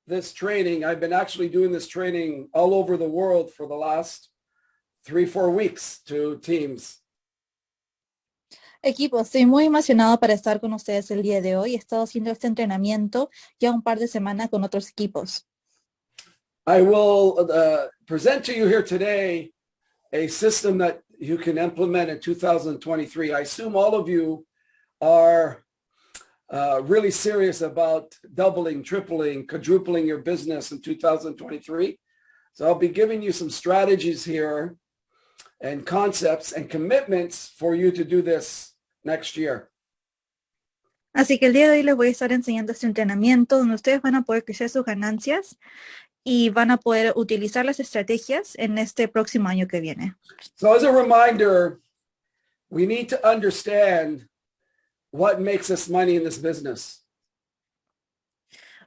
this training. I've been actually doing this training all over the world for the last 3-4 weeks to teams. Equipo, estoy muy emocionado para estar con ustedes el día de hoy. He estado haciendo este entrenamiento ya un par de semanas con otros equipos. I will present to you here today a system that you can implement in 2023. I assume all of you are really serious about doubling, tripling, quadrupling your business in 2023. So I'll be giving you some strategies here and concepts and commitments for you to do this next year. Así que el día de hoy les voy a estar enseñando este entrenamiento donde ustedes van a poder crecer sus ganancias y van a poder utilizar las estrategias en este próximo año que viene. So as a reminder, we need to understand what makes us money in this business.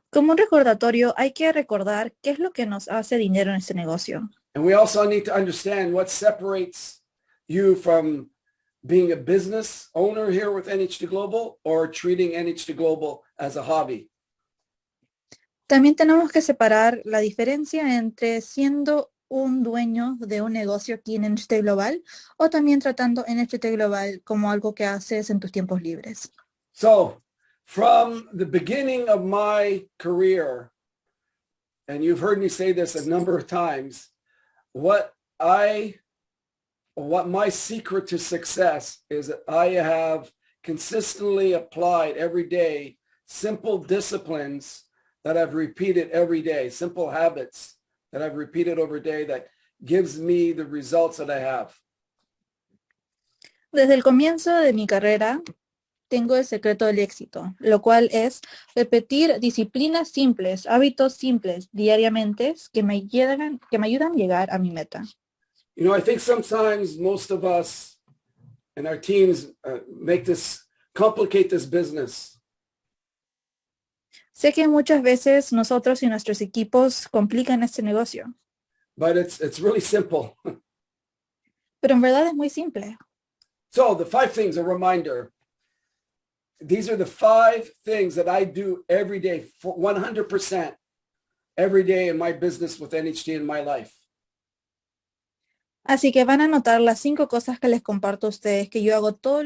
Como un recordatorio, hay que recordar qué es lo que nos hace dinero en este negocio. And we also need to understand what separates you from being a business owner here with NHT Global or treating NHT Global as a hobby. También tenemos que separar la diferencia entre siendo un dueño de un negocio aquí en NHT Global o también tratando NHT Global como algo que haces en tus tiempos libres. So from the beginning of my career, and you've heard me say this a number of times, what my secret to success is that I have consistently applied every day simple disciplines that I've repeated every day, simple habits that I've repeated over a day that gives me the results that I have. Desde el comienzo de mi carrera, tengo el secreto del éxito, lo cual es repetir disciplinas simples, hábitos simples diariamente que me ayudan a llegar a mi meta. You know, I think sometimes most of us and our teams complicate this business. Sé que muchas veces nosotros y nuestros equipos complican este negocio. But it's really simple. Pero en verdad es muy simple. So the 5 things, a reminder. These are the 5 things that I do every day, for 100% every day in my business with NHT in my life. Así que van a notar las 5 cosas que les comparto a ustedes que yo hago todos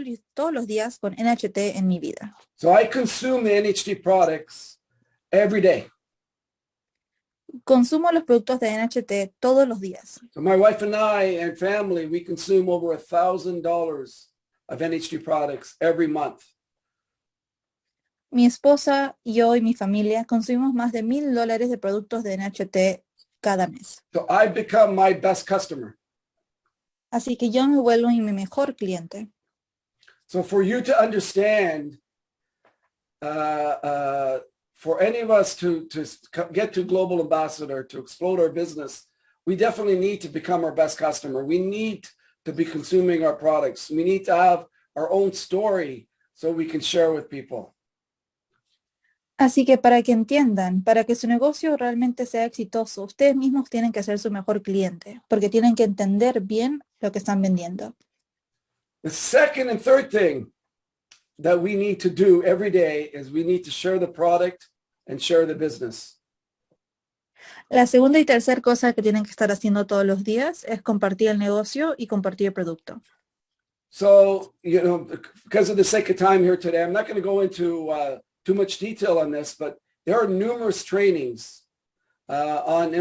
los días con NHT en mi vida. So I consume the NHT products every day. Consumo los productos de NHT todos los días. So my wife and I and family, we consume over $1,000 of NHT products every month. Mi esposa, yo y mi familia consumimos más de $1,000 de productos de NHT cada mes. So I become my best customer. Así que yo me vuelvo mi mejor cliente. So for you to understand, for any of us to get to global ambassador, to explode our business, we definitely need to become our best customer. We need to be consuming our products. We need to have our own story so we can share with people. Así que para que entiendan, para que su negocio realmente sea exitoso, ustedes mismos tienen que ser su mejor cliente, porque tienen que entender bien lo que están vendiendo. The second and third thing that we need to do every day is we need to share the product and share the business. La segunda y tercera cosa que tienen que estar haciendo todos los días es compartir el negocio y compartir el producto. So, you know, because of the sake of time here today, I'm not going to go into too much detail on this, but there are numerous trainings on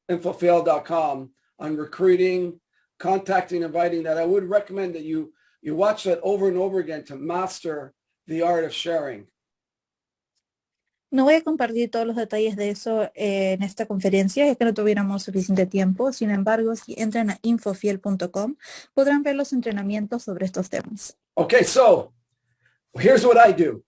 infofail.com on recruiting, contacting, inviting, that I would recommend that you watch that over and over again to master the art of sharing. No voy a compartir todos los detalles de eso en esta conferencia, ya que no tuviéramos suficiente tiempo. Sin embargo, si entran a infofiel.com, podrán ver los entrenamientos sobre estos temas. Okay, so here's what I do.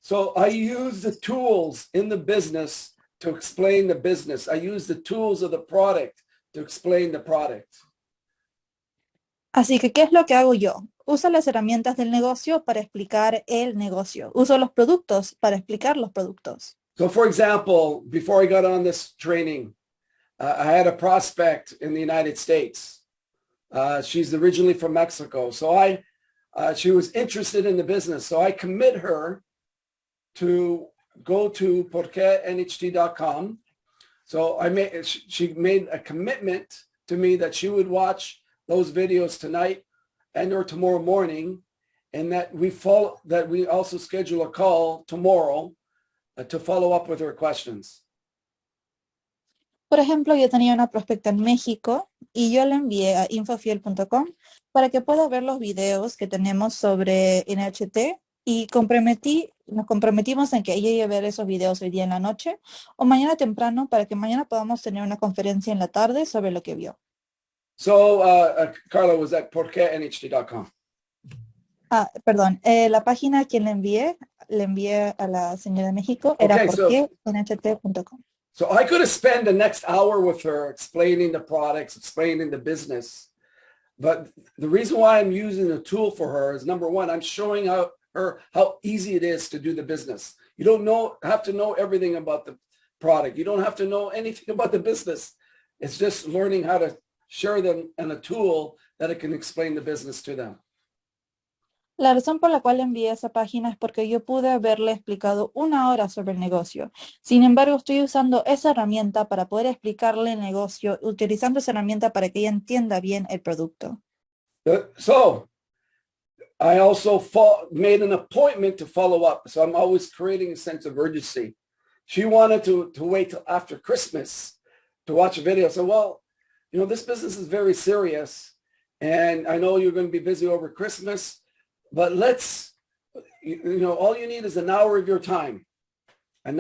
So I use the tools in the business to explain the business. I use the tools of the product to explain the product. Así que, ¿qué es lo que hago yo? Uso las herramientas del negocio para explicar el negocio. Uso los productos para explicar los productos. So for example, before I got on this training, I had a prospect in the United States. She's originally from Mexico. So she was interested in the business. So I commit her to go to porquenht.com. So she made a commitment to me that she would watch those videos tonight and or tomorrow morning, and that we also schedule a call tomorrow to follow up with her questions. Por ejemplo, yo tenía una prospecta en México y yo le envié a infofiel.com para que pueda ver los videos que tenemos sobre NHT y nos comprometimos en que ella iba a ver esos videos hoy día en la noche o mañana temprano para que mañana podamos tener una conferencia en la tarde sobre lo que vio. So, Carla, was at porquenht.com. Perdón, la página que le envié a la señora de México era porquenht.com. So I could have spent the next hour with her explaining the products, explaining the business. But the reason why I'm using the tool for her is, number one, I'm showing her how easy it is to do the business. You don't have to know everything about the product. You don't have to know anything about the business. It's just learning how to share them in a tool that it can explain the business to them. La razón por la cual envié esa página es porque yo pude haberle explicado 1 hora sobre el negocio. Sin embargo, estoy usando esa herramienta para poder explicarle el negocio, utilizando esa herramienta para que ella entienda bien el producto. So, I also made an appointment to follow up. So I'm always creating a sense of urgency. She wanted to wait till after Christmas to watch a video. So, well, this business is very serious. And I know you're going to be busy over Christmas. But all you need is an hour of your time. And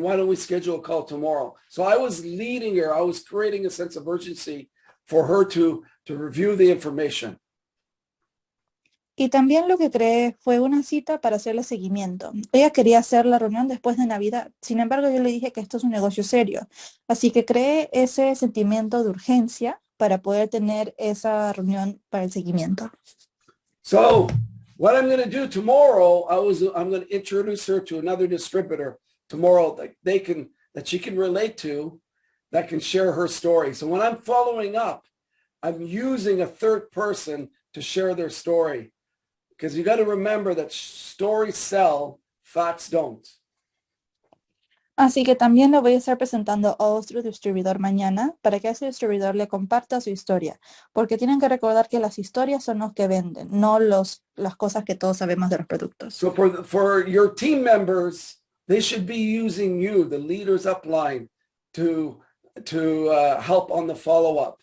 why don't we schedule a call tomorrow? So I was leading her. I was creating a sense of urgency for her to review the information. Y también lo que creé fue una cita para hacerle seguimiento. Ella quería hacer la reunión después de Navidad. Sin embargo, yo le dije que esto es un negocio serio. Así que creé ese sentimiento de urgencia para poder tener esa reunión para el seguimiento. So what I'm going to do tomorrow, I'm going to introduce her to another distributor tomorrow that she can relate to, that can share her story. So when I'm following up, I'm using a third person to share their story, because you got to remember that stories sell, facts don't. Así que también lo voy a estar presentando a otro distribuidor mañana para que ese distribuidor le comparta su historia, porque tienen que recordar que las historias son los que venden, no las cosas que todos sabemos de los productos. So for your team members, they should be using you, the leaders upline, to help on the follow-up.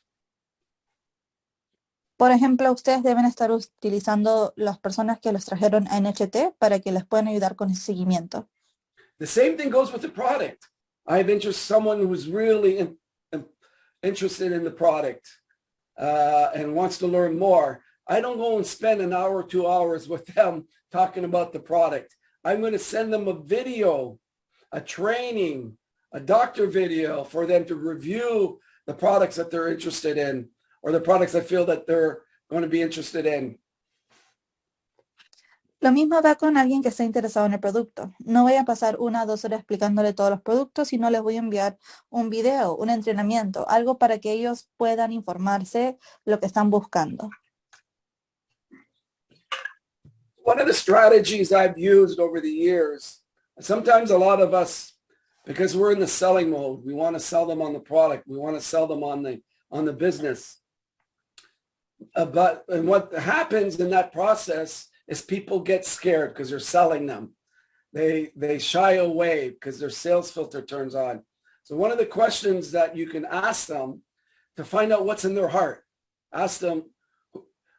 Por ejemplo, ustedes deben estar utilizando las personas que los trajeron a NHT para que les puedan ayudar con ese seguimiento. The same thing goes with the product. I have someone who's really interested in the product and wants to learn more. I don't go and spend an hour or 2 hours with them talking about the product. I'm going to send them a video, a training, a doctor video for them to review the products that they're interested in, or the products I feel that they're going to be interested in. Lo mismo va con alguien que esté interesado en el producto. No voy a pasar 1 o 2 horas explicándole todos los productos, sino les voy a enviar un video, un entrenamiento, algo para que ellos puedan informarse lo que están buscando. One of the strategies I've used over the years, sometimes a lot of us, because we're in the selling mode, we want to sell them on the product, we want to sell them on the business. And what happens in that process is people get scared because they're selling them. They shy away because their sales filter turns on. So one of the questions that you can ask them to find out what's in their heart, ask them,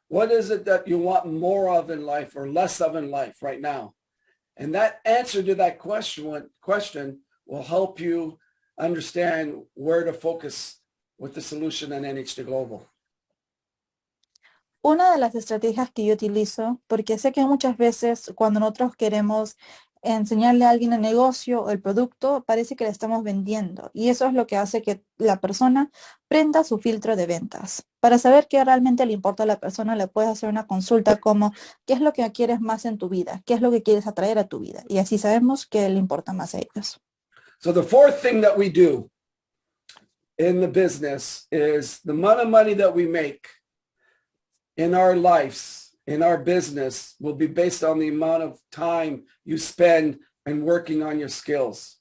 what is it that you want more of in life or less of in life right now? And that answer to that question will help you understand where to focus with the solution in NHT Global. Una de las estrategias que yo utilizo, porque sé que muchas veces cuando nosotros queremos enseñarle a alguien el negocio o el producto, parece que le estamos vendiendo. Y eso es lo que hace que la persona prenda su filtro de ventas. Para saber qué realmente le importa a la persona, le puedes hacer una consulta como, ¿qué es lo que quieres más en tu vida? ¿Qué es lo que quieres atraer a tu vida? Y así sabemos qué le importa más a ellos. So the fourth thing that we do in the business is the amount of money that we make in our lives, in our business, will be based on the amount of time you spend and working on your skills.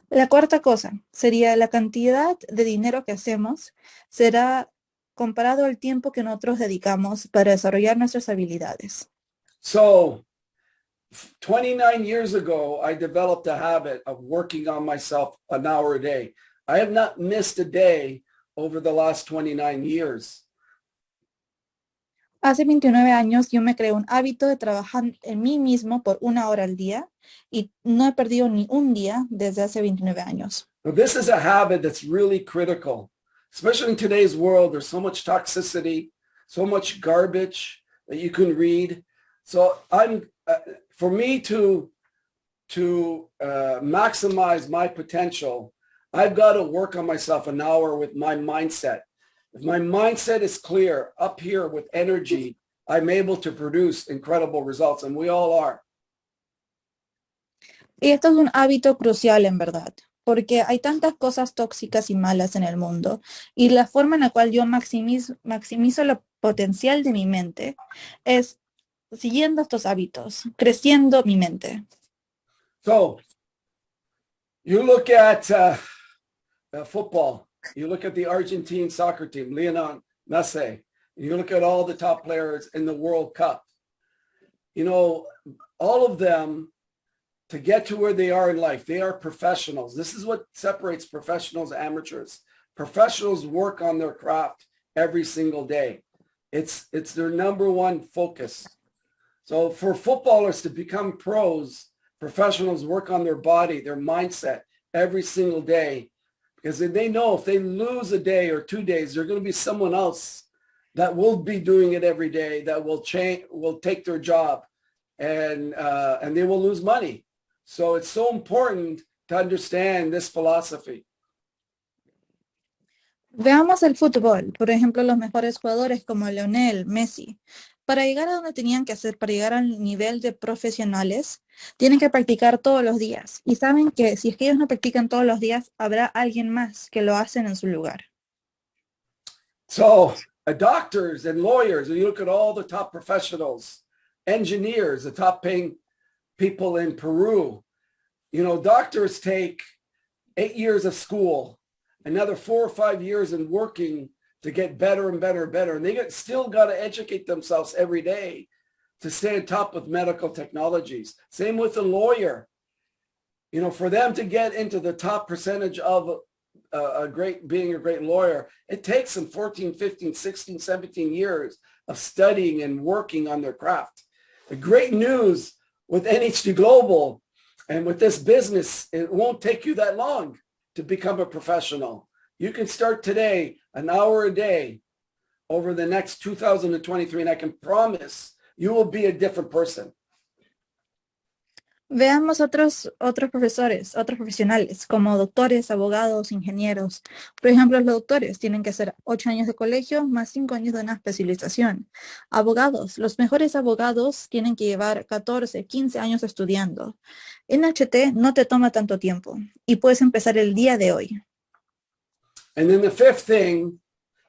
La cuarta cosa sería la cantidad de dinero que hacemos será comparado al tiempo que nosotros dedicamos para desarrollar nuestras habilidades. So 29 years ago, I developed a habit of working on myself an hour a day. I have not missed a day over the last 29 years. Hace 29 años yo me creé un hábito de trabajar en mí mismo por 1 hora al día y no he perdido ni un día desde hace 29 años. Now, this is a habit that's really critical, especially in today's world. There's so much toxicity, so much garbage that you can read. So for me to maximize my potential, I've got to work on myself an hour with my mindset. If my mindset is clear up here with energy, I'm able to produce incredible results, and we all are. Y esto es un hábito crucial en verdad, porque hay tantas cosas tóxicas y malas en el mundo, y la forma en la cual yo maximizo el potencial de mi mente es siguiendo estos hábitos, creciendo mi mente. So you look at football, you look at the Argentine soccer team, Lionel Messi, you look at all the top players in the World Cup. You know, all of them, to get to where they are in life, they are professionals. This is what separates professionals and amateurs. Professionals work on their craft every single day. It's their number one focus. So for footballers to become pros, professionals work on their body, their mindset every single day, because they know if they lose a day or 2 days, there's going to be someone else that will be doing it every day that will take their job, and they will lose money. So it's so important to understand this philosophy. Veamos el fútbol, por ejemplo, los mejores jugadores como Lionel, Messi. Para llegar a donde tenían que hacer, para llegar al nivel de profesionales, tienen que practicar todos los días. Y saben que si es que ellos no practican todos los días, habrá alguien más que lo hacen en su lugar. So doctors and lawyers, you look at all the top professionals, engineers, the top paying people in Peru. You know, doctors take 8 years of school, another 4 or 5 years in working to get better and better and better. And they still got to educate themselves every day to stay on top of medical technologies. Same with a lawyer. You know, for them to get into the top percentage of being a great lawyer, it takes them 14, 15, 16, 17 years of studying and working on their craft. The great news with NHD Global and with this business, it won't take you that long to become a professional. You can start today, an hour a day, over the next 2023, and I can promise you will be a different person. Veamos otros profesores, otros profesionales, como doctores, abogados, ingenieros. Por ejemplo, los doctores tienen que hacer 8 años de colegio más 5 años de una especialización. Abogados, los mejores abogados tienen que llevar 14, 15 años estudiando. En HT no te toma tanto tiempo y puedes empezar el día de hoy. And then the fifth thing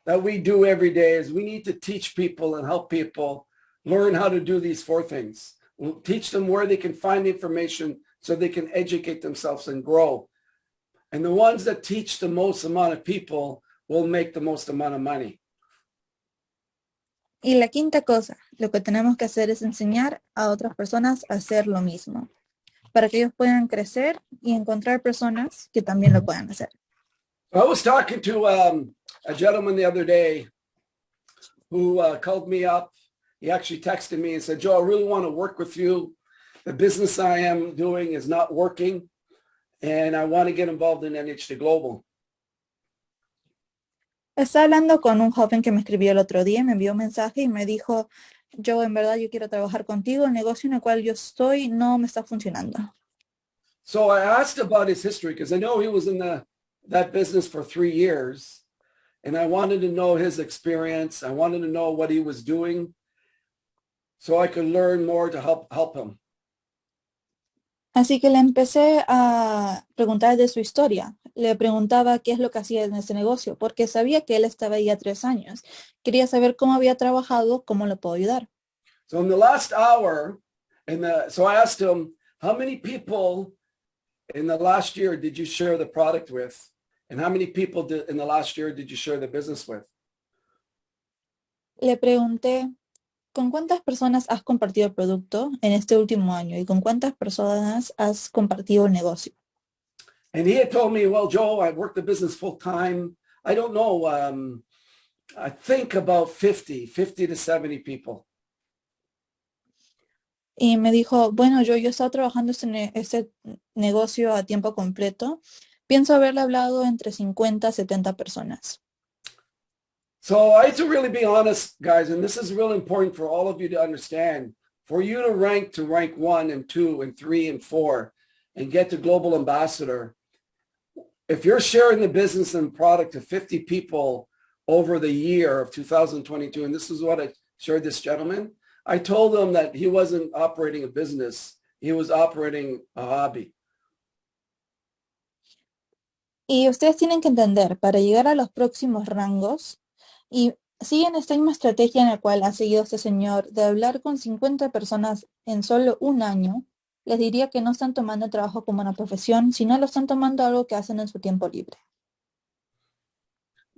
that we do every day is we need to teach people and help people learn how to do these 4 things. We'll teach them where they can find information so they can educate themselves and grow. And the ones that teach the most amount of people will make the most amount of money. Y la quinta cosa, lo que tenemos que hacer es enseñar a otras personas a hacer lo mismo, para que ellos puedan crecer y encontrar personas que también lo puedan hacer. I was talking to a gentleman the other day who called me up. He actually texted me and said, Joe, I really want to work with you. The business I am doing is not working, and I want to get involved in NHD Global. Estaba hablando con un joven que me escribió el otro día, me envió un mensaje y me dijo, Joe, en verdad yo quiero trabajar contigo, el negocio en el cual yo estoy no me está funcionando. So I asked about his history because I know he was in that business for 3 years, and I wanted to know his experience. I wanted to know what he was doing so I could learn more to help him. Así que le empecé a preguntar de su historia. Le preguntaba qué es lo que hacía en ese negocio, porque sabía que él estaba ahí a 3 años. Quería saber cómo había trabajado, cómo lo puedo ayudar. So in the last hour, so I asked him, how many people in the last year did you share the product with? And how many people in the last year did you share the business with? Le pregunté, ¿con cuántas personas has compartido el producto en este último año y con cuántas personas has compartido el negocio? And he had told me, well, Joe, I work the business full time. I don't know. I think about 50 to 70 people. Y me dijo, bueno, yo he estado trabajando este negocio a tiempo completo. Pienso haberle hablado entre 50 a 70 personas. So I had to really be honest, guys, and this is really important for all of you to understand. For you to rank 1 and 2 and 3 and 4 and get to global ambassador, if you're sharing the business and product to 50 people over the year of 2022, and this is what I shared this gentleman, I told him that he wasn't operating a business. He was operating a hobby. Y ustedes tienen que entender, para llegar a los próximos rangos, y siguen esta misma estrategia en la cual ha seguido este señor de hablar con 50 personas en solo un año, les diría que no están tomando el trabajo como una profesión, sino lo están tomando algo que hacen en su tiempo libre.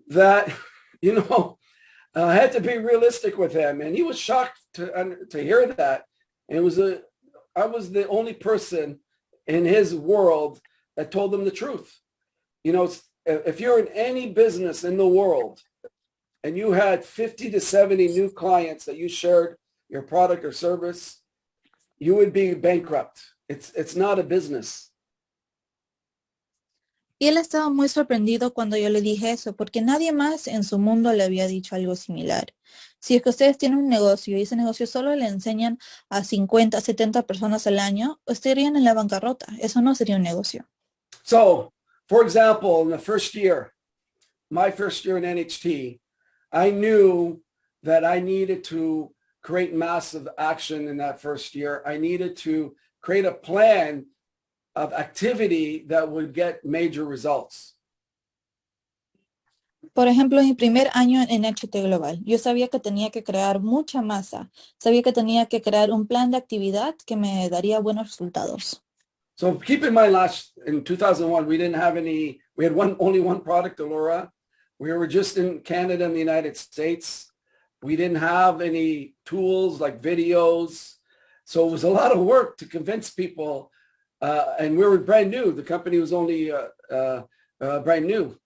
That, you know, I had to be realistic with him, and he was shocked to hear that. And I was the only person in his world that told him the truth. You know, if you're in any business in the world and you had 50 to 70 new clients that you shared your product or service, you would be bankrupt. It's not a business. Y él estaba muy sorprendido cuando yo le dije eso, porque nadie más en su mundo le había dicho algo similar. Si es que ustedes tienen un negocio y ese negocio solo le enseñan a 50, 70 personas al año, estarían en la bancarrota. Eso no sería un negocio. So, for example, in the first year, my first year in NHT, I knew that I needed to create massive action in that first year. I needed to create a plan of activity that would get major results. Por ejemplo, en mi primer año en HT Global, yo sabía que tenía que crear mucha masa. Sabía que tenía que crear un plan de actividad que me daría buenos resultados. So keep in mind, in 2001, we didn't have any, we had only one product, Allura. We were just in Canada and the United States. We didn't have any tools like videos. So it was a lot of work to convince people. And we were brand new. The company was only brand new.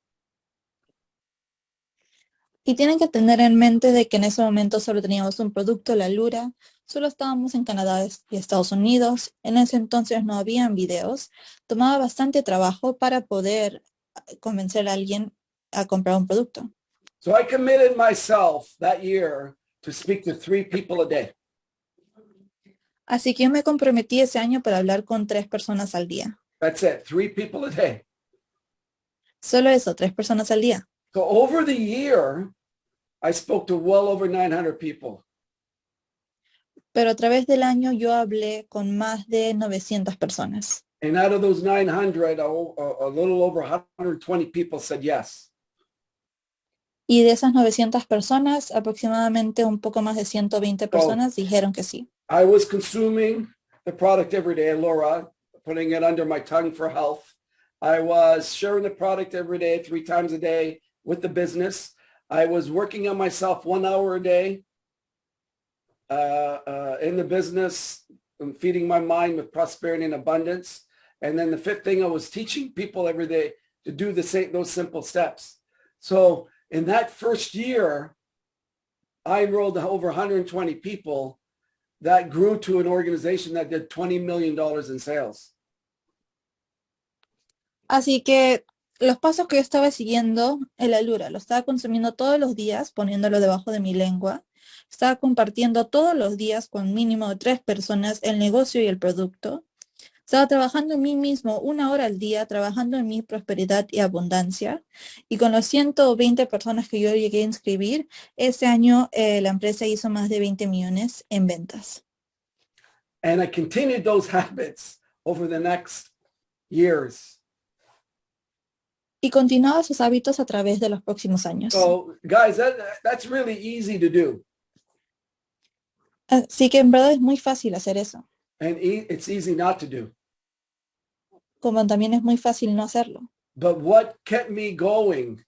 Y tienen que tener en mente de que en ese momento solo teníamos un producto, la Allura, solo estábamos en Canadá y Estados Unidos, en ese entonces no habían videos, tomaba bastante trabajo para poder convencer a alguien a comprar un producto. So I committed myself that year to speak to 3 people a day. Así que yo me comprometí ese año para hablar con 3 personas al día. That's it, 3 people a day. Solo eso, 3 personas al día. So over the year, I spoke to well over 900 people. Pero a través del año yo hablé con más de 900 personas. And out of those 900, a little over 120 people said yes. Y de esas 900 personas, aproximadamente un poco más de 120 personas dijeron que sí. I was consuming the product every day, Laura, putting it under my tongue for health. I was sharing the product every day, 3 times a day with the business. I was working on myself 1 hour a day in the business, and feeding my mind with prosperity and abundance. And then the 5th thing, I was teaching people every day to do those simple steps. So in that first year, I enrolled over 120 people that grew to an organization that did $20 million in sales. Así que los pasos que yo estaba siguiendo, el Allura, lo estaba consumiendo todos los días, poniéndolo debajo de mi lengua. Estaba compartiendo todos los días con mínimo de 3 personas el negocio y el producto. Estaba trabajando en mí mismo 1 hora al día, trabajando en mi prosperidad y abundancia. Y con los 120 personas que yo llegué a inscribir, ese año la empresa hizo más de 20 millones en ventas. And I continued those habits over the next years. Y continuaba sus hábitos a través de los próximos años. So, guys, that's really easy to do. Así que en verdad es muy fácil hacer eso. and it's easy not to do. como también es muy fácil no hacerlo. But what kept me going,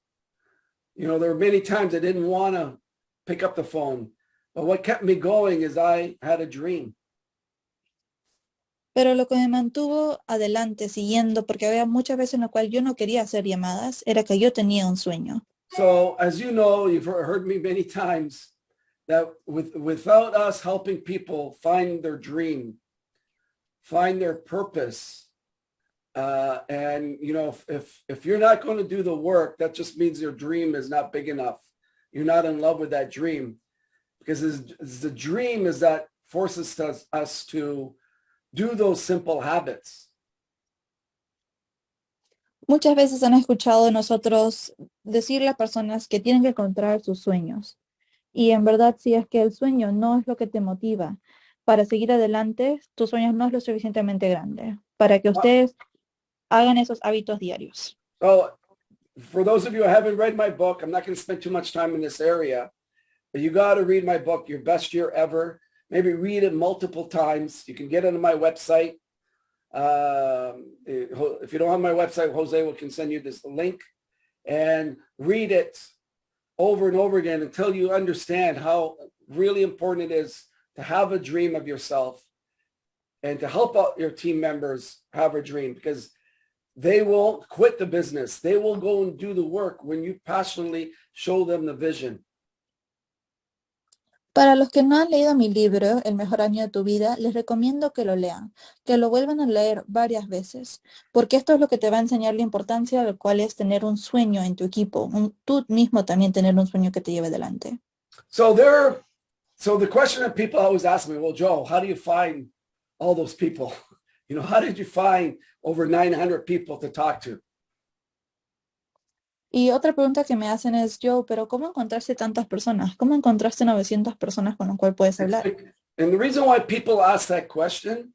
there were many times I didn't want to pick up the phone, but what kept me going is I had a dream. Pero lo que me mantuvo adelante, siguiendo, porque había muchas veces en las cuales yo no quería hacer llamadas, era que yo tenía un sueño. So as you know, you've heard me many times that without us helping people find their dream, find their purpose, and if you're not going to do the work, that just means your dream is not big enough. You're not in love with that dream, because the dream is that forces us to do those simple habits. Muchas veces han escuchado de nosotros decirle a personas que tienen que encontrar sus sueños. Y en verdad, si es que el sueño no es lo que te motiva para seguir adelante, tus sueños no es lo suficientemente grande para que ustedes hagan esos hábitos diarios. So for those of you who haven't read my book, I'm not going to spend too much time in this area, but you got to read my book, Your Best Year Ever. Maybe read it multiple times. You can get it on my website. If you don't have my website, Jose can send you this link, and read it over and over again until you understand how really important it is to have a dream of yourself and to help out your team members have a dream, because they won't quit the business. They will go and do the work when you passionately show them the vision. Para los que no han leído mi libro, El Mejor Año de tu Vida, les recomiendo que lo lean, que lo vuelvan a leer varias veces, porque esto es lo que te va a enseñar la importancia del cual es tener un sueño en tu equipo, tú mismo también tener un sueño que te lleve adelante. So the question that people always ask me, well, Joe, how do you find all those people? How did you find over 900 people to talk to? Y otra pregunta que me hacen es, Joe, pero ¿cómo encontraste tantas personas? ¿Cómo encontraste 900 personas con las cuales puedes hablar? And the reason why people ask that question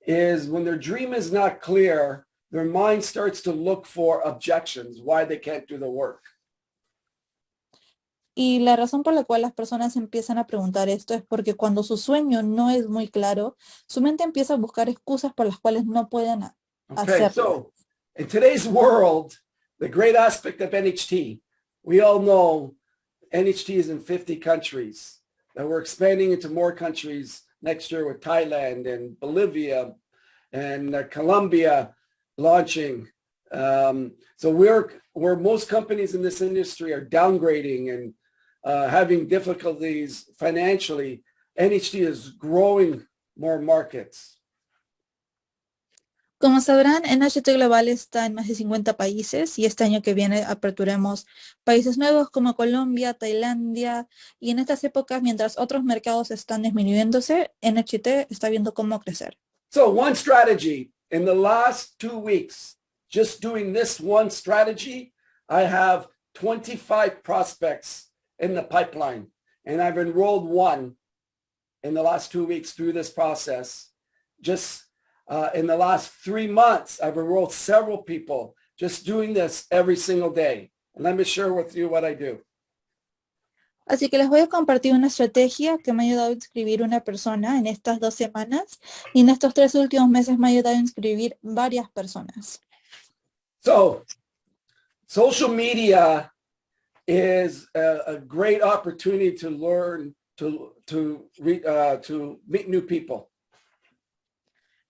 is when their dream is not clear, their mind starts to look for objections, why they can't do the work. Y la razón por la cual las personas empiezan a preguntar esto es porque cuando su sueño no es muy claro, su mente empieza a buscar excusas por las cuales no pueden hacerlo. So in today's world, the great aspect of NHT, we all know NHT is in 50 countries, that we're expanding into more countries next year with Thailand and Bolivia and Colombia launching. So where most companies in this industry are downgrading and having difficulties financially, NHT is growing more markets. Como sabrán, NHT Global está en más de 50 países y este año que viene aperturemos países nuevos como Colombia, Tailandia, y en estas épocas, mientras otros mercados están disminuyéndose, NHT está viendo cómo crecer. So one strategy, in the last 2 weeks, just doing this one strategy, I have 25 prospects in the pipeline, and I've enrolled one in the last 2 weeks through this process. Just in the last 3 months, I've enrolled several people just doing this every single day. And let me share with you what I do. Así que les voy a compartir una estrategia que me ha ayudado a inscribir una persona en estas 2 semanas y en estos 3 últimos meses me ha ayudado a inscribir varias personas. So, social media is a great opportunity to learn, to meet new people.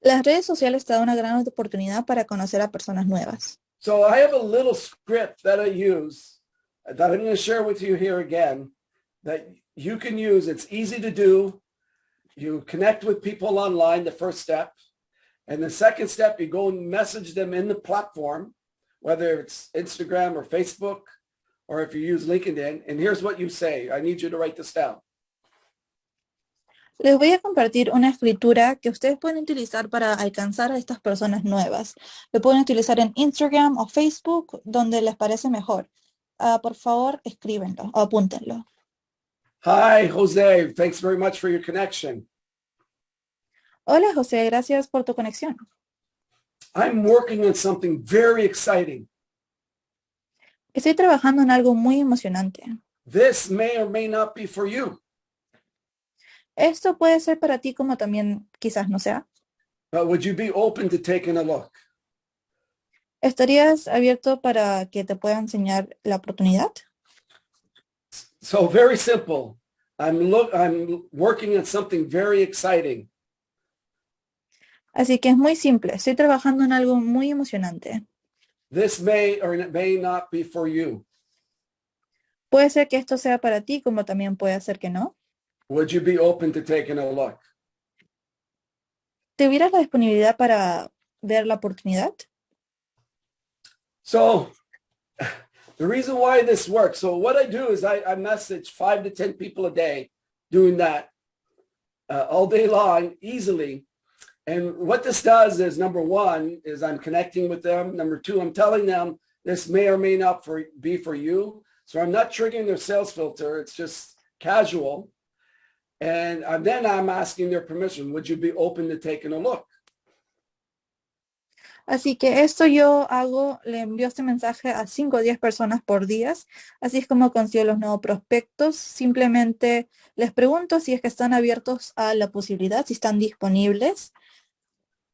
Las redes sociales te dan una gran oportunidad para conocer a personas nuevas. So I have a little script that I use that I'm going to share with you here again that you can use. It's easy to do. You connect with people online, the first step. And the second step, you go and message them in the platform, whether it's Instagram or Facebook, or if you use LinkedIn. And here's what you say. I need you to write this down. Les voy a compartir una escritura que ustedes pueden utilizar para alcanzar a estas personas nuevas. Lo pueden utilizar en Instagram o Facebook, donde les parece mejor. Por favor, escríbenlo o apúntenlo. Hi, Jose. Thanks very much for your connection. Hola, José. Gracias por tu conexión. I'm working on something very exciting. Estoy trabajando en algo muy emocionante. This may or may not be for you. Esto puede ser para ti como también quizás no sea. But would you be open to taking a look? ¿Estarías abierto para que te pueda enseñar la oportunidad? So very simple. I'm working on something very exciting. Así que es muy simple. Estoy trabajando en algo muy emocionante. This may or may not be for you. Puede ser que esto sea para ti, como también puede ser que no. Would you be open to taking a look? ¿Tuvieras la disponibilidad para ver la oportunidad? So the reason why this works, so what I do is I message 5 to 10 people a day doing that all day long, easily. And what this does is, number one, is I'm connecting with them. Number two, I'm telling them this may or may not be for you. So I'm not triggering their sales filter. It's just casual. And then I'm asking their permission. Would you be open to taking a look? Así que esto yo hago, le envío este mensaje a 5 o 10 personas por día. Así es como consigo los nuevos prospectos. Simplemente les pregunto si es que están abiertos a la posibilidad, si están disponibles.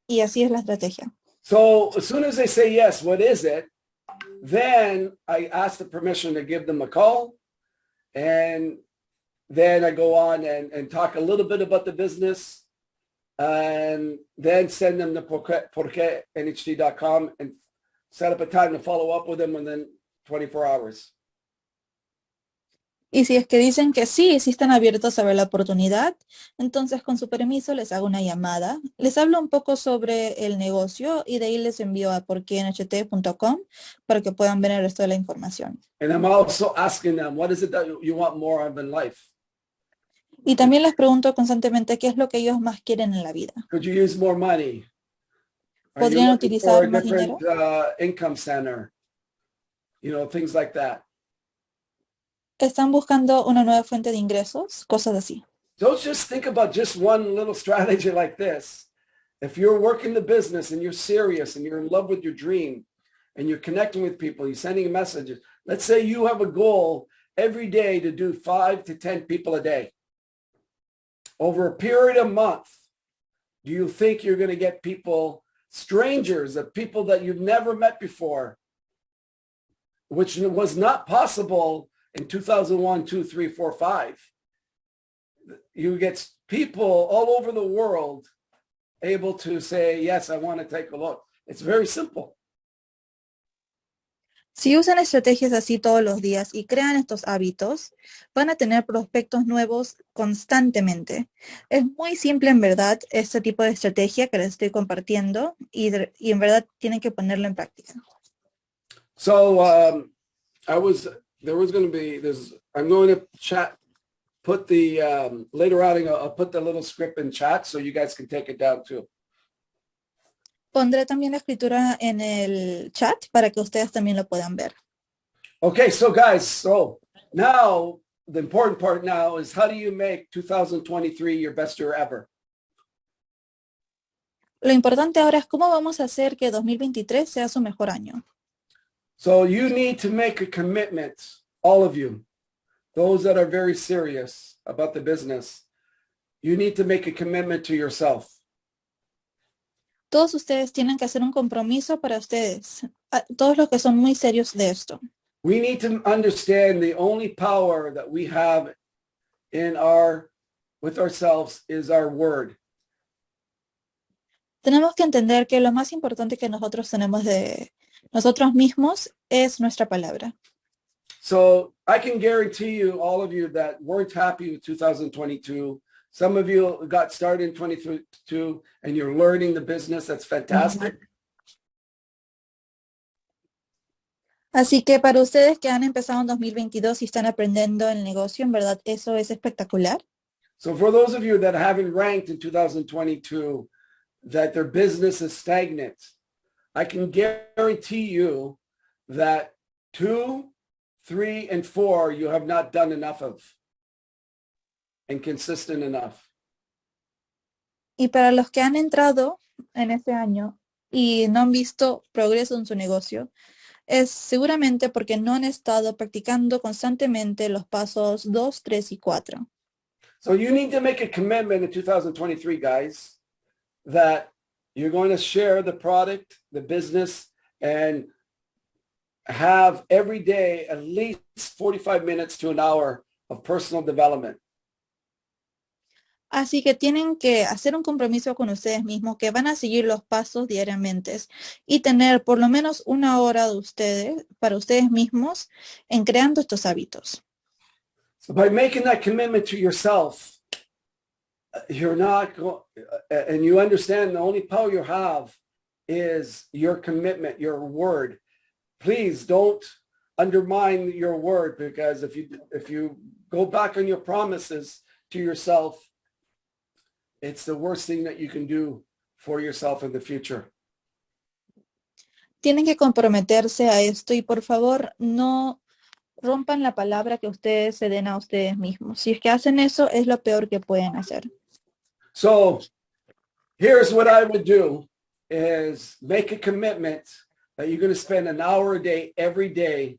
Y así es la estrategia. So as soon as they say yes, what is it? Then I ask the permission to give them a call. And then I go on and talk a little bit about the business. And then send them to porque.nht.com and set up a time to follow up with them within 24 hours. Y si es que dicen que sí, sí están abiertos a ver la oportunidad, entonces con su permiso les hago una llamada. Les hablo un poco sobre el negocio y de ahí les envío a porque.nht.com para que puedan ver el resto de la información. And I'm also asking them, what is it that you want more of in life? Y también les pregunto constantemente qué es lo que ellos más quieren en la vida. Could you use more money? Are you ¿Podrían looking for utilizar a más different dinero? income center? You know, things like that. ¿Están buscando una nueva fuente de ingresos? Cosas así. Don't just think about just one little strategy like this. If you're working the business and you're serious and you're in love with your dream and you're connecting with people, you're sending messages. Let's say you have a goal every day to do 5 to 10 people a day. Over a period of a month, do you think you're going to get people, strangers, of people that you've never met before, which was not possible in 2001, 2, 3, 4, 5. You get people all over the world able to say, yes, I want to take a look. It's very simple. Si usan estrategias así todos los días y crean estos hábitos, van a tener prospectos nuevos constantemente. Es muy simple en verdad este tipo de estrategia que les estoy compartiendo y en verdad tienen que ponerlo en práctica. So I'm going to put the, later on, I'll put the little script in chat so you guys can take it down too. Pondré también la escritura en el chat para que ustedes también lo puedan ver. Okay, so guys, so now the important part now is how do you make 2023 your best year ever? Lo importante ahora es cómo vamos a hacer que 2023 sea su mejor año. So you need to make a commitment, all of you, those that are very serious about the business, you need to make a commitment to yourself. Todos ustedes tienen que hacer un compromiso para ustedes, todos los que son muy serios de esto. We need to understand the only power that we have with ourselves is our word. Tenemos que entender que lo más importante que nosotros tenemos de nosotros mismos es nuestra palabra. So I can guarantee you, all of you that weren't happy with 2022, some of you got started in 2022 and you're learning the business. That's fantastic. Así que para ustedes que han empezado en 2022 y están aprendiendo el negocio, en verdad eso es espectacular. So for those of you that haven't ranked in 2022, that their business is stagnant, I can guarantee you that 2, 3, and 4 you have not done enough of and consistent enough. Y para los que han entrado en este año y no han visto progreso en su negocio, es seguramente porque no han estado practicando constantemente los pasos 2, 3 y 4. So you need to make a commitment in 2023, guys, that you're going to share the product, the business, and have every day at least 45 minutes to an hour of personal development. Así que tienen que hacer un compromiso con ustedes mismos que van a seguir los pasos diariamente y tener por lo menos una hora de ustedes, para ustedes mismos, en creando estos hábitos. So by making that commitment to yourself, you're not and you understand the only power you have is your commitment, your word. Please don't undermine your word, because if you go back on your promises to yourself, it's the worst thing that you can do for yourself in the future. Tienen que comprometerse a esto y por favor no rompan la palabra que ustedes se den a ustedes mismos. Si es que hacen eso, es lo peor que pueden hacer. So here's what I would do is make a commitment that you're going to spend an hour a day, every day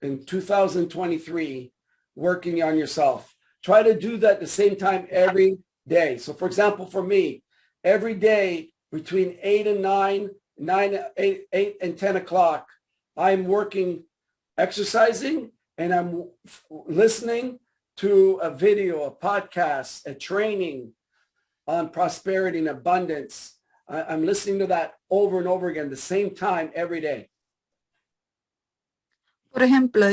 in 2023 working on yourself. Try to do that at the same time every day. So for example, for me, every day between 8 and 9, 8 and 10 o'clock, I'm working, exercising, and I'm listening to a video, a podcast, a training on prosperity and abundance. I'm listening to that over and over again, the same time every day. Por ejemplo,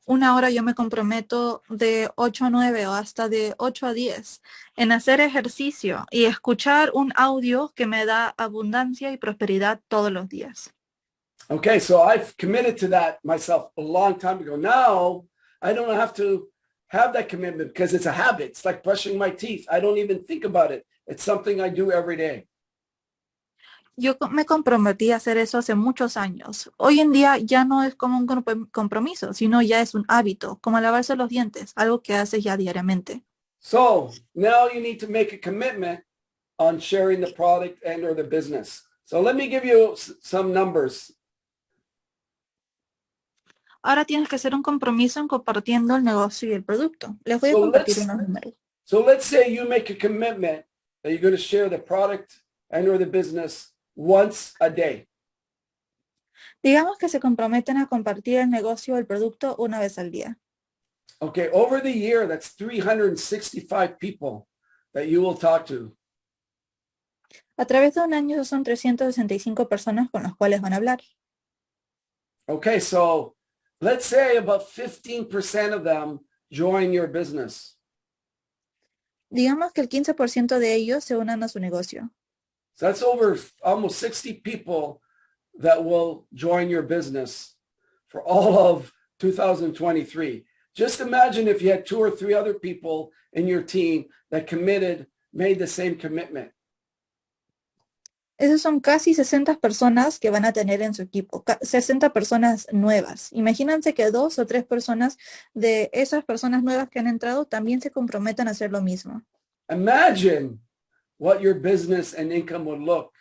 una hora yo me comprometo de 8 a 9 o hasta de 8 a 10 en hacer ejercicio y escuchar un audio que me da abundancia y prosperidad todos los días. Okay, so I've committed to that myself a long time ago. Now I don't have to have that commitment because it's a habit. It's like brushing my teeth. I don't even think about it. It's something I do every day. Yo me comprometí a hacer eso hace muchos años. Hoy en día ya no es como un compromiso, sino ya es un hábito, como lavarse los dientes, algo que haces ya diariamente. So now you need to make a commitment on sharing the product and or the business. So let me give you some numbers. Ahora tienes que hacer un compromiso en compartiendo el negocio y el producto. Les voy a compartir unos números. So let's say you make a commitment that you're going to share the product and or the business once a day. Digamos que se comprometen a compartir el negocio o el producto una vez al día. Okay, over the year, that's 365 people that you will talk to. A través de un año son 365 personas con las cuales van a hablar. Okay, so let's say about 15% of them join your business. Digamos que el 15% de ellos se unan a su negocio. So that's over almost 60 people that will join your business for all of 2023. Just imagine if you had 2 or 3 other people in your team that committed, made the same commitment. Esas son casi 60 personas que van a tener en su equipo, 60 personas nuevas. Imagínense que 2 o 3 personas de esas personas nuevas que han entrado también se comprometan a hacer lo mismo. Imagine what your business and income would look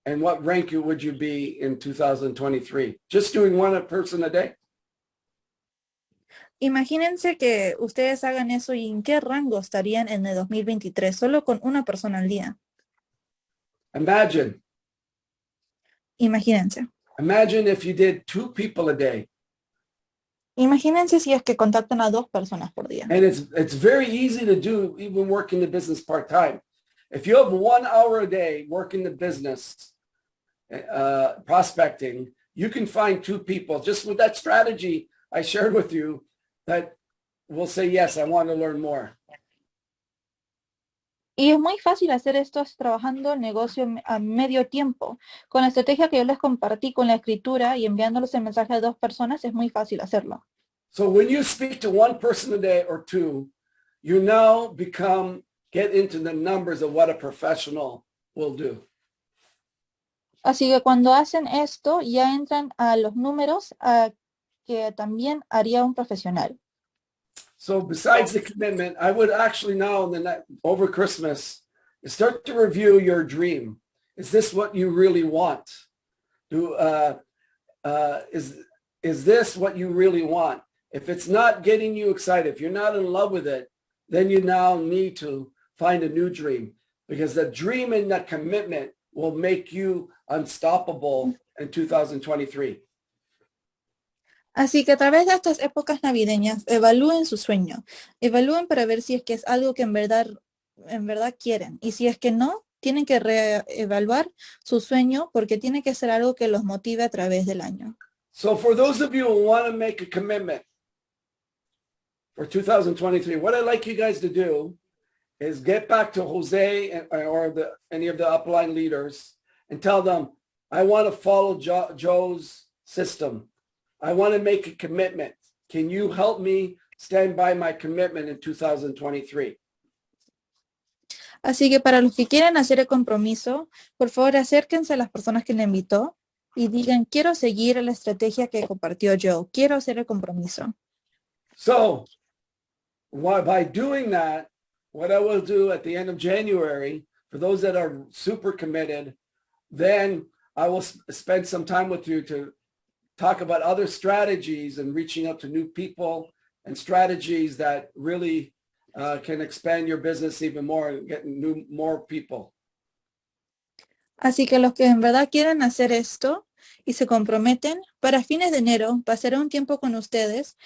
and what rank would you be in 2023. Just doing one person a day. Imagínense que ustedes hagan eso y en qué rango estarían en el 2023, solo con una persona al día. Imagine if you did 2 people a day. Imagínense si es que contactan a 2 personas por día. And it's very easy to do, even working the business part-time. If you have 1 hour a day working the business, prospecting, you can find 2 people just with that strategy I shared with you that will say, yes, I want to learn more. Y es muy fácil hacer esto trabajando el negocio a medio tiempo. Con la estrategia que yo les compartí con la escritura y enviándoles el mensaje a 2 personas, es muy fácil hacerlo. So when you speak to 1 person a day or 2, you now get into the numbers of what a professional will do. Así que cuando hacen esto, ya entran a los números que también haría un profesional. So besides the commitment, I would actually now, over Christmas, start to review your dream. Is this what you really want? Is this what you really want? If it's not getting you excited, if you're not in love with it, then you now need to find a new dream, because the dream and that commitment will make you unstoppable in 2023. Así que a través de estas épocas navideñas, evalúen su sueño. Evalúen para ver si es que es algo que en verdad quieren. Y si es que no, tienen que reevaluar su sueño porque tiene que ser algo que los motive a través del año. So for those of you who want to make a commitment for 2023, what I'd like you guys to do is get back to Jose or any of the upline leaders and tell them, I want to follow Joe's system. I want to make a commitment. Can you help me stand by my commitment in 2023? Así que para los que quieren hacer el compromiso, por favor acérquense a las personas que le invitó y digan, quiero seguir la estrategia que compartió Joe, quiero hacer el compromiso. So by doing that, what I will do at the end of January, for those that are super committed, then I will spend some time with you to talk about other strategies and reaching out to new people and strategies that really can expand your business even more and get more people. Así que los que en verdad quieren hacer esto y se comprometen, para fines de enero pasaré un tiempo con ustedes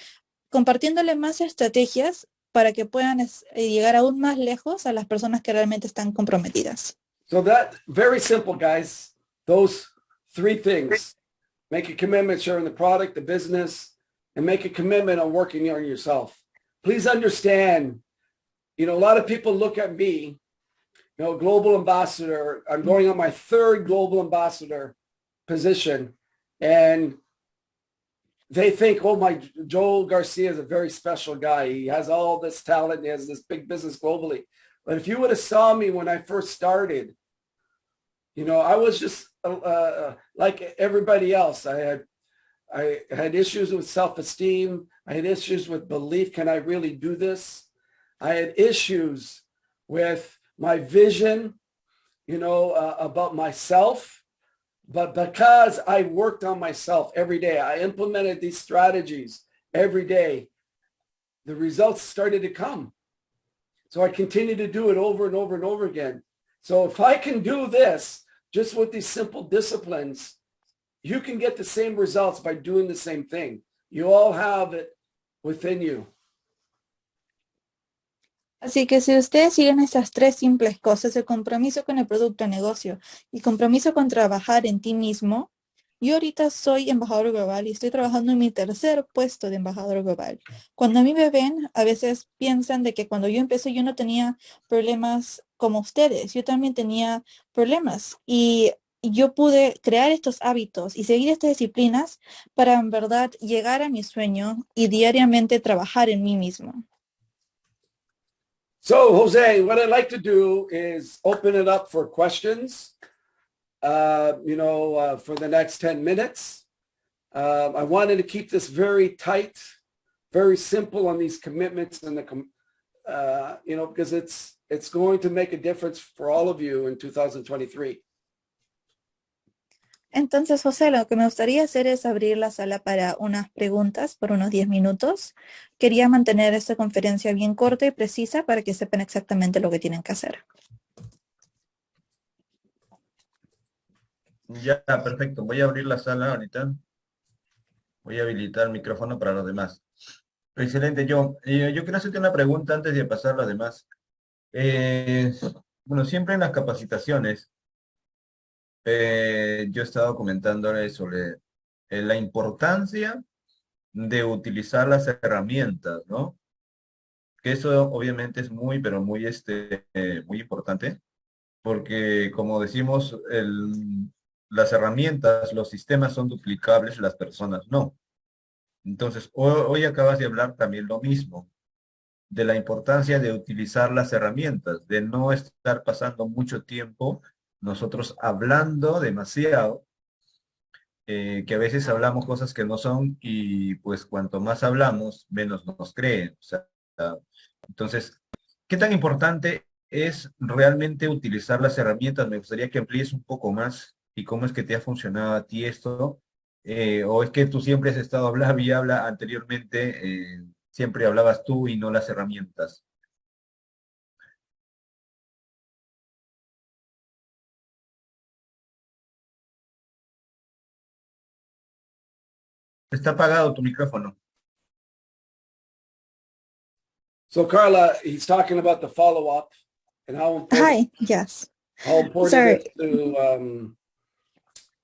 compartiéndole más estrategias para que puedan llegar aún más lejos a las personas que realmente están comprometidas. So that, very simple, guys. Those three things. Make a commitment sharing the product, the business, and make a commitment on working on yourself. Please understand, a lot of people look at me, global ambassador. I'm going on my third global ambassador position, and they think, oh, Joel Garcia is a very special guy. He has all this talent. He has this big business globally. But if you would have saw me when I first started, I was just like everybody else. I had issues with self-esteem. I had issues with belief. Can I really do this? I had issues with my vision, about myself. But because I worked on myself every day, I implemented these strategies every day, the results started to come. So I continue to do it over and over and over again. So if I can do this just with these simple disciplines, you can get the same results by doing the same thing. You all have it within you. Así que si ustedes siguen estas tres simples cosas, el compromiso con el producto o negocio y compromiso con trabajar en ti mismo, yo ahorita soy embajador global y estoy trabajando en mi tercer puesto de embajador global. Cuando a mí me ven, a veces piensan de que cuando yo empecé yo no tenía problemas como ustedes. Yo también tenía problemas y yo pude crear estos hábitos y seguir estas disciplinas para en verdad llegar a mi sueño y diariamente trabajar en mí mismo. So, Jose, what I'd like to do is open it up for questions, for the next 10 minutes. I wanted to keep this very tight, very simple on these commitments and because it's going to make a difference for all of you in 2023. Entonces, José, lo que me gustaría hacer es abrir la sala para unas preguntas por unos 10 minutos. Quería mantener esta conferencia bien corta y precisa para que sepan exactamente lo que tienen que hacer. Ya, perfecto. Voy a abrir la sala ahorita. Voy a habilitar el micrófono para los demás. Excelente, yo quiero hacerte una pregunta antes de pasar a los demás. Bueno, siempre en las capacitaciones, yo he estado comentándoles sobre la importancia de utilizar las herramientas, ¿no? Que eso obviamente es muy, pero muy, muy importante, porque como decimos, las herramientas, los sistemas son duplicables, las personas no. Entonces, hoy acabas de hablar también lo mismo, de la importancia de utilizar las herramientas, de no estar pasando mucho tiempo nosotros hablando demasiado, que a veces hablamos cosas que no son y pues cuanto más hablamos, menos nos creen. O sea, entonces, ¿qué tan importante es realmente utilizar las herramientas? Me gustaría que amplíes un poco más y cómo es que te ha funcionado a ti esto. ¿O es que tú siempre has estado hablando y habla anteriormente, siempre hablabas tú y no las herramientas? Está apagado tu micrófono. So Carla, he's talking about the follow-up and Hi, yes. how important Sorry. it is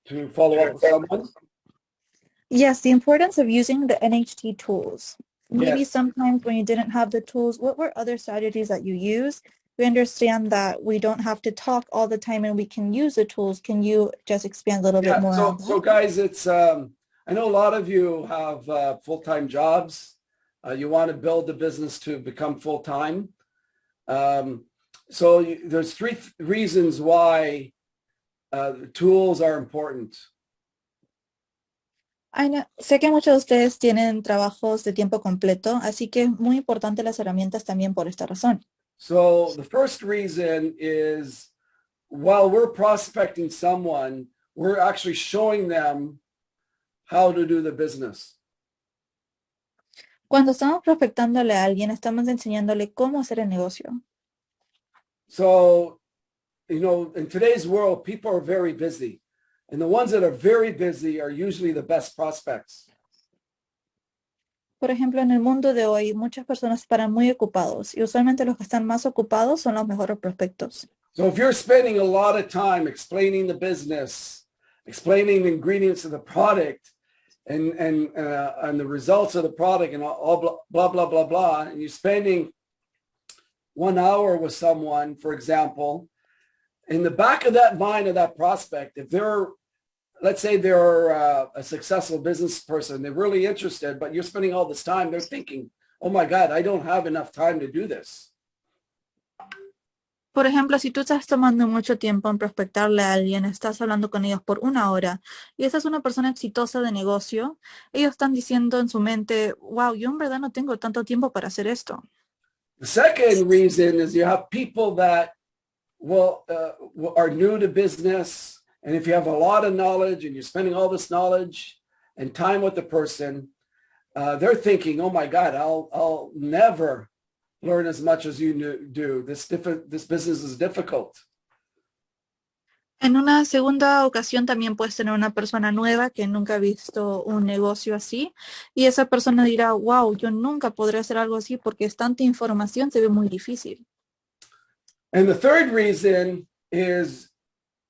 to follow up with someone. Yes, the importance of using the NHT tools. Maybe Yes. sometimes when you didn't have the tools, what were other strategies that you use? We understand that we don't have to talk all the time and we can use the tools. Can you just expand a little bit more on So that? guys, it's I know a lot of you have full-time jobs. You want to build the business to become full-time. There's three reasons why tools are important. Sé que muchos de ustedes tienen trabajos de tiempo completo, así que es muy importante las herramientas también por esta razón. So the first reason is while we're prospecting someone, we're actually showing them how to do the business. Cuando estamos prospectándole a alguien, estamos enseñándole cómo hacer el negocio. So, you know, in today's world, people are very busy. And the ones that are very busy are usually the best prospects. Por ejemplo, en el mundo de hoy, muchas personas paran muy ocupados y usualmente los que están más ocupados son los mejores prospectos. So if you're spending a lot of time explaining the business, explaining the ingredients of the product and the results of the product and all blah, blah, blah, blah, and you're spending 1 hour with someone, for example, in the back of that mind of that prospect, if they're, let's say they're a successful business person, they're really interested, but you're spending all this time, they're thinking, oh my God, I don't have enough time to do this. Por ejemplo, si tú estás tomando mucho tiempo en prospectarle a alguien, estás hablando con ellos por 1 hora y esa es una persona exitosa de negocio, ellos están diciendo en su mente, wow, yo en verdad no tengo tanto tiempo para hacer esto. The second reason is you have people that are new to business. And if you have a lot of knowledge and you're spending all this knowledge and time with the person, they're thinking, oh my God, I'll never learn as much as you do. This business is difficult. En una segunda ocasión también puedes tener una persona nueva que nunca ha visto un negocio así y esa persona dirá, wow, yo nunca podré hacer algo así porque es tanta información, se ve muy difícil. And the third reason is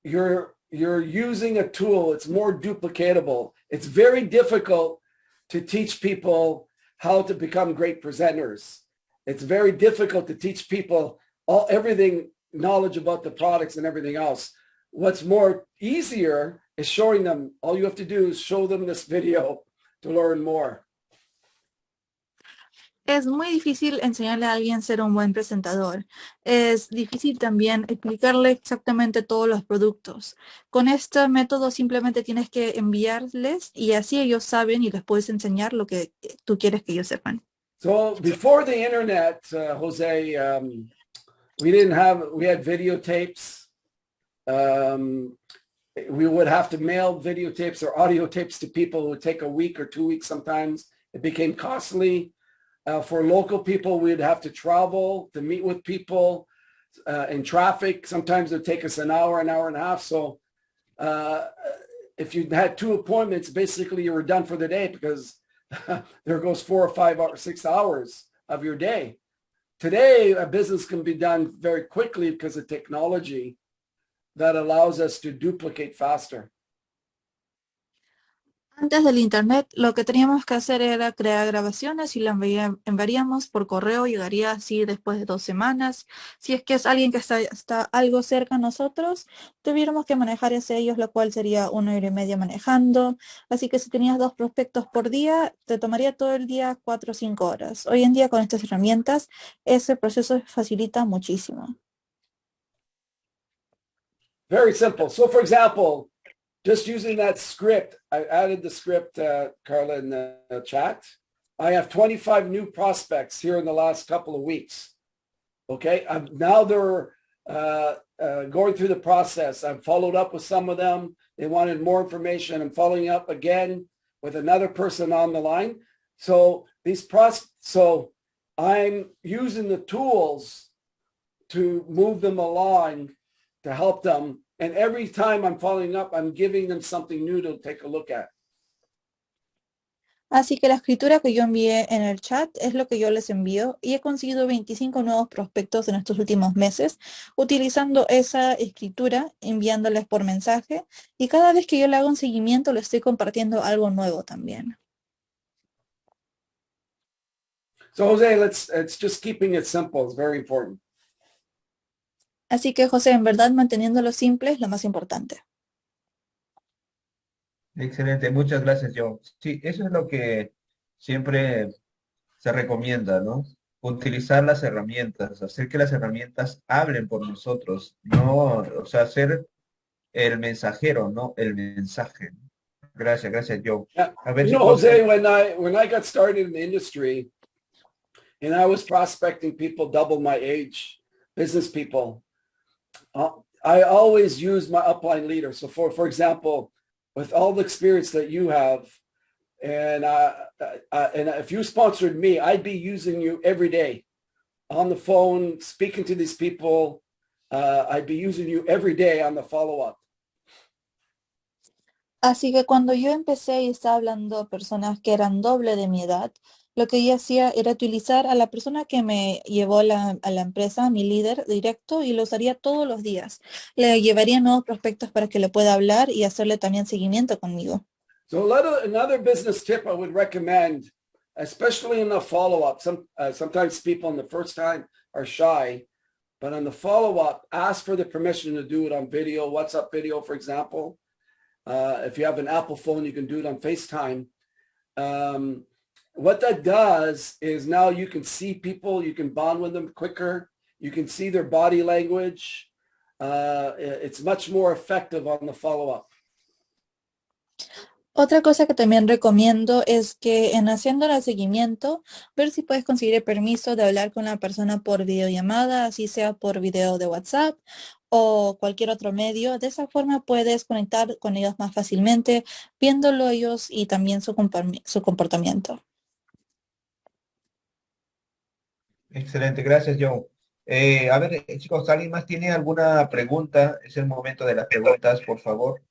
you're using a tool. It's more duplicatable. It's very difficult to teach people how to become great presenters. It's very difficult to teach people everything knowledge about the products and everything else. What's more easier is showing them. All you have to do is show them this video to learn more. Es muy difícil enseñarle a alguien a ser un buen presentador. Es difícil también explicarle exactamente todos los productos. Con este método simplemente tienes que enviarles y así ellos saben y les puedes enseñar lo que tú quieres que ellos sepan. So before the internet, Jose, we had videotapes. We would have to mail videotapes or audio tapes to people. It would take a week or 2 weeks sometimes. It became costly. For local people, we'd have to travel to meet with people in traffic. Sometimes it would take us an hour and a half. So if you had 2 appointments, basically you were done for the day because there goes 4 or 5 or 6 hours of your day. Today, a business can be done very quickly because of technology that allows us to duplicate faster. Antes del internet, lo que teníamos que hacer era crear grabaciones y las enviaríamos por correo, llegaría así después de 2 semanas. Si es que es alguien que está algo cerca a nosotros, tuviéramos que manejar hacia ellos, lo cual sería 1 hora y media manejando. Así que si tenías 2 prospectos por día, te tomaría todo el día 4 o 5 horas. Hoy en día con estas herramientas, ese proceso facilita muchísimo. Very simple. So for example, just using that script, I added the script, Carla, in the chat. I have 25 new prospects here in the last couple of weeks. Okay, now they're going through the process. I've followed up with some of them. They wanted more information. I'm following up again with another person on the line. So so I'm using the tools to move them along, to help them. And every time I'm following up, I'm giving them something new to take a look at. Así que la escritura que yo envié en el chat es lo que yo les envío y he conseguido 25 nuevos prospectos en estos últimos meses utilizando esa escritura, enviándoles por mensaje y cada vez que yo le hago un seguimiento le estoy compartiendo algo nuevo también. So Jose, it's just keeping it simple. It's very important. Así que José, en verdad manteniéndolo simple es lo más importante. Excelente, muchas gracias, John. Sí, eso es lo que siempre se recomienda, ¿no? Utilizar las herramientas, hacer que las herramientas hablen por nosotros, no, o sea, ser el mensajero, no el mensaje. Gracias, gracias, John. Yeah. A ver You si know, podemos. Jose, when I got started in the industry and I was prospecting people double my age, business people, I always use my upline leader. So for example, with all the experience that you have, and if you sponsored me, I'd be using you every day on the phone, speaking to these people. I'd be using you every day on the follow-up. Así que cuando yo empecé y estaba hablando a personas que eran doble de mi edad, lo que yo hacía era utilizar a la persona que me llevó a la empresa, mi líder directo, y lo usaría todos los días. Le llevaría nuevos prospectos para que le pueda hablar y hacerle también seguimiento conmigo. So another business tip I would recommend, especially in the follow-up, sometimes people in the first time are shy, but on the follow-up, ask for the permission to do it on video, WhatsApp video, for example. If you have an Apple phone, you can do it on FaceTime. What that does is now you can see people, you can bond with them quicker, you can see their body language. It's much more effective on the follow-up. Otra cosa que también recomiendo es que en haciendo el seguimiento, ver si puedes conseguir el permiso de hablar con la persona por videollamada, así sea por video de WhatsApp o cualquier otro medio. De esa forma puedes conectar con ellos más fácilmente, viéndolo ellos y también su comportamiento. Excelente, gracias, John. A ver, chicos, ¿alguien más tiene alguna pregunta? Es el momento de las preguntas, por favor.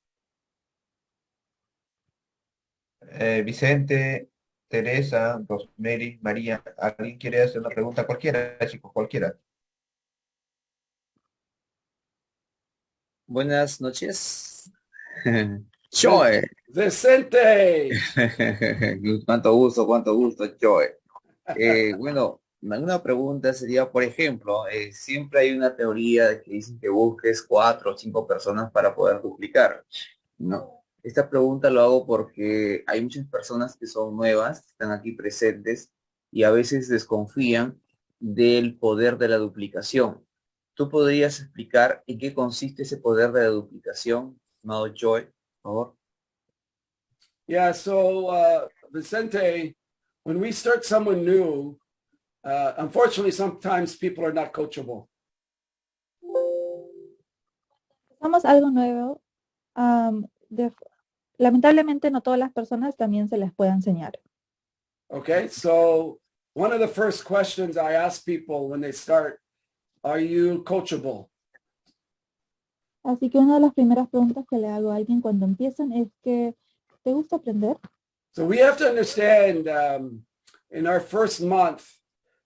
Vicente, Teresa, Rosemary, María, ¿alguien quiere hacer una pregunta? Cualquiera, chicos, cualquiera. Buenas noches. Joe. Vicente. Cuánto gusto, Joe. Bueno, una pregunta sería, por ejemplo, siempre hay una teoría de que dicen que busques 4 o 5 personas para poder duplicar, ¿no? Esta pregunta lo hago porque hay muchas personas que son nuevas, que están aquí presentes y a veces desconfían del poder de la duplicación. ¿Tú podrías explicar en qué consiste ese poder de la duplicación, estimado Joy, por favor? Yeah, so Vicente, when we start someone new, unfortunately, sometimes people are not coachable. Empezamos algo nuevo. Lamentablemente no todas las personas también se les puede enseñar. Okay, so one of the first questions I ask people when they start, are you coachable? Así que una de las primeras preguntas que le hago a alguien cuando empiezan es que, ¿te gusta aprender? So we have to understand in our first month,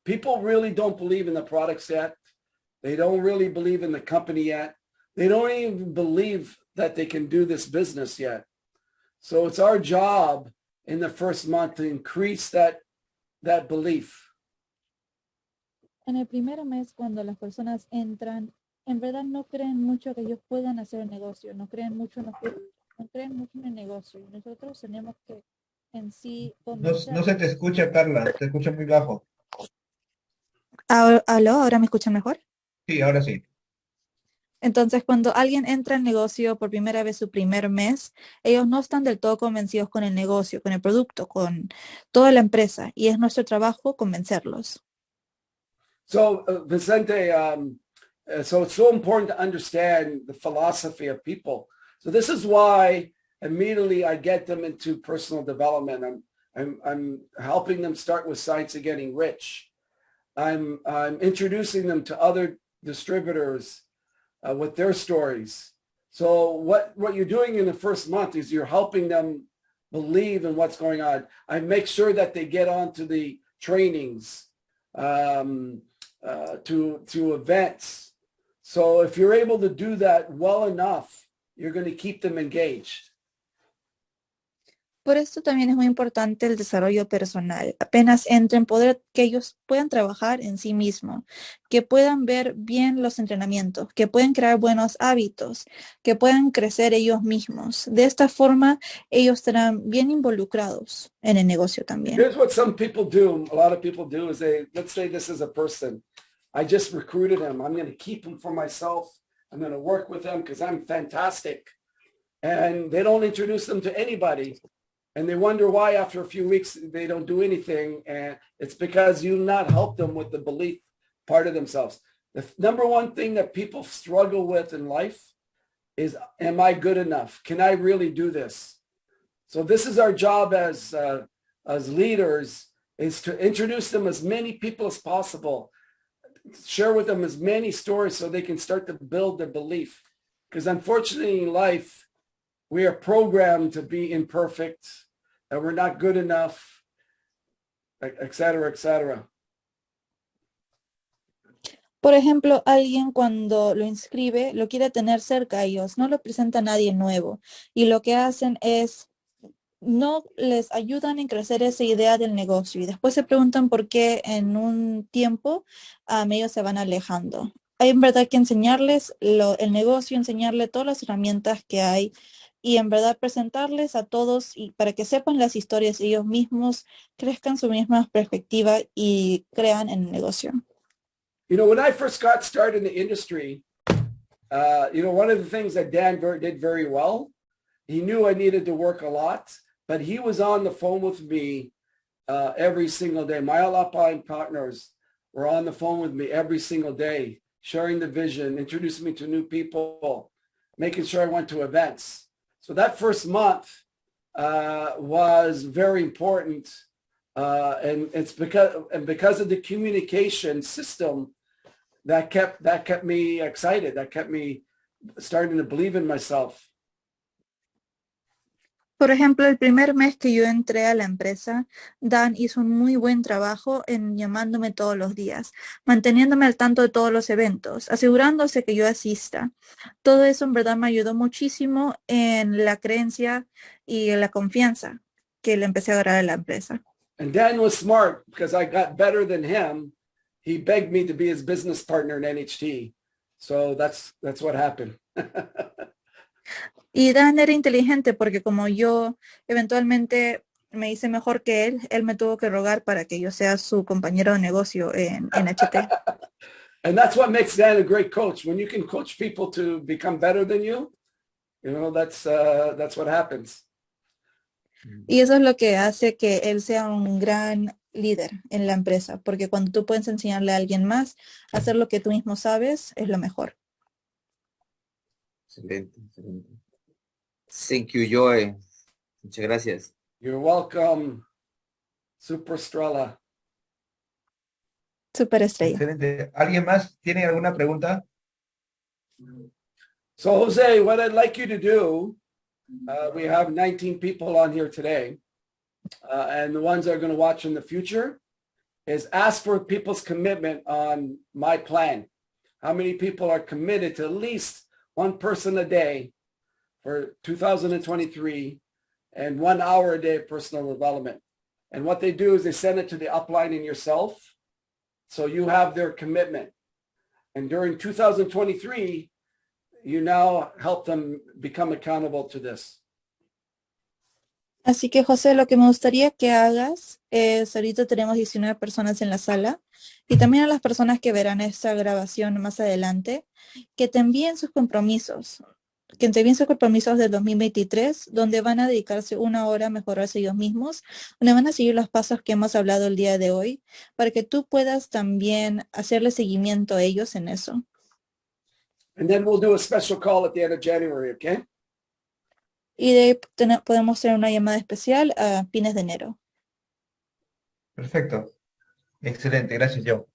people really don't believe in the products yet. They don't really believe in the company yet. They don't even believe that they can do this business yet. So it's our job in the first month to increase that belief. En el primer mes, cuando las personas entran, en verdad no creen mucho que ellos puedan hacer el negocio, no creen mucho en el negocio. Y nosotros tenemos que en sí No se te escucha, Carla, te escucha muy bajo. ¿Aló? ¿Ahora me escuchan mejor? Sí, ahora sí. Entonces, cuando alguien entra al negocio por primera vez su primer mes, ellos no están del todo convencidos con el negocio, con el producto, con toda la empresa. Y es nuestro trabajo convencerlos. So Vicente, so it's so important to understand the philosophy of people. So this is why immediately I get them into personal development. I'm helping them start with Science of Getting Rich. I'm introducing them to other distributors with their stories. So what you're doing in the first month is you're helping them believe in what's going on. I make sure that they get onto the trainings, to events. So if you're able to do that well enough, you're going to keep them engaged. Por esto también es muy importante el desarrollo personal. Apenas entren, poder que ellos puedan trabajar en sí mismos, que puedan ver bien los entrenamientos, que puedan crear buenos hábitos, que puedan crecer ellos mismos. De esta forma, ellos estarán bien involucrados en el negocio también. Here's what some people do. A lot of people do is let's say this is a person. I just recruited him. I'm going to keep him for myself. I'm going to work with him because I'm fantastic. And they don't introduce them to anybody. And they wonder why after a few weeks they don't do anything. And it's because you've not helped them with the belief part of themselves. The number one thing that people struggle with in life is, am I good enough? Can I really do this? So this is our job as leaders, is to introduce them as many people as possible, share with them as many stories so they can start to build their belief. Because unfortunately in life, we are programmed to be imperfect, that we're not good enough, et cetera, et cetera. Por ejemplo, alguien cuando lo inscribe, lo quiere tener cerca a ellos, no lo presenta a nadie nuevo. Y lo que hacen es, no les ayudan en crecer esa idea del negocio. Y después se preguntan por qué en un tiempo ellos se van alejando. Hay en verdad que enseñarles el negocio, enseñarle todas las herramientas que hay y en verdad presentarles a todos y para que sepan las historias ellos mismos, crezcan su misma perspectiva y crean en el negocio. You know, when I first got started in the industry, one of the things that Dan did very well, he knew I needed to work a lot, but he was on the phone with me every single day. My Alpine partners were on the phone with me every single day, sharing the vision, introducing me to new people, making sure I went to events. So that first month was very important. And it's because of the communication system that kept me excited, that kept me starting to believe in myself. Por ejemplo, el primer mes que yo entré a la empresa, Dan hizo un muy buen trabajo en llamándome todos los días, manteniéndome al tanto de todos los eventos, asegurándose que yo asista. Todo eso en verdad me ayudó muchísimo en la creencia y en la confianza que le empecé a agarrar a la empresa. And Dan was smart because I got better than him. He begged me to be his business partner in NHT. So that's what happened. Y Dan era inteligente porque como yo eventualmente me hice mejor que él me tuvo que rogar para que yo sea su compañero de negocio en NHT. And that's what makes Dan a great coach. When you can coach people to become better than you, that's what happens. Y eso es lo que hace que él sea un gran líder en la empresa, porque cuando tú puedes enseñarle a alguien más a hacer lo que tú mismo sabes, es lo mejor. Excelente, excelente. Thank you, Joy. Muchas gracias. You're welcome, Super Estrella. Super estrella. Excelente. ¿Alguien más tiene alguna pregunta? So Jose, what I'd like you to do, we have 19 people on here today, and the ones that are going to watch in the future, is ask for people's commitment on my plan. How many people are committed to at least one person a day for 2023 and 1 hour a day of personal development? And what they do is they send it to the upline and yourself, so you have their commitment. And during 2023, you now help them become accountable to this. Así que, José, lo que me gustaría que hagas es, ahorita tenemos 19 personas en la sala, y también a las personas que verán esta grabación más adelante, que te envíen sus compromisos, del 2023, donde van a dedicarse 1 hora a mejorarse ellos mismos, donde van a seguir los pasos que hemos hablado el día de hoy, para que tú puedas también hacerle seguimiento a ellos en eso. And then we'll do a special call at the end of January, okay? Y de ahí podemos tener una llamada especial a fines de enero. Perfecto. Excelente. Gracias, Joe.